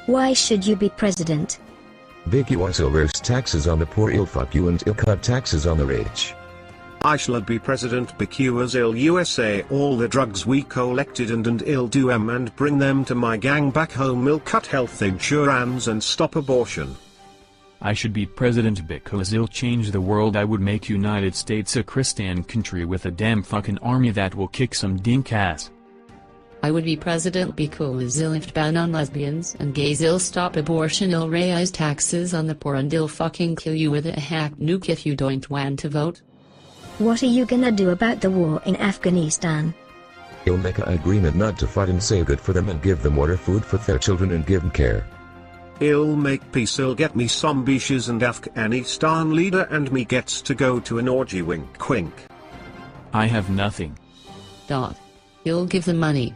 Why should you be president? Because I'll raise taxes on the poor, I'll fuck you, and I'll cut taxes on the rich. I shall be president because I'll USA all the drugs we collected and I'll do 'em and bring them to my gang back home. I'll cut health insurance and stop abortion. I should be president because I'll change the world. I would make United States a Christian country with a damn fucking army that will kick some dink ass. I would be president because I'll lift ban on lesbians and gays. I'll stop abortion. I'll raise taxes on the poor and I'll fucking kill you with a hack nuke if you don't want to vote. What are you gonna do about the war in Afghanistan? I'll make an agreement not to fight and say good for them and give them water, food for their children and give them care. I'll make peace. I'll get me some beaches and Afghanistan leader and me gets to go to an orgy. Wink wink. I have nothing. You'll give them money.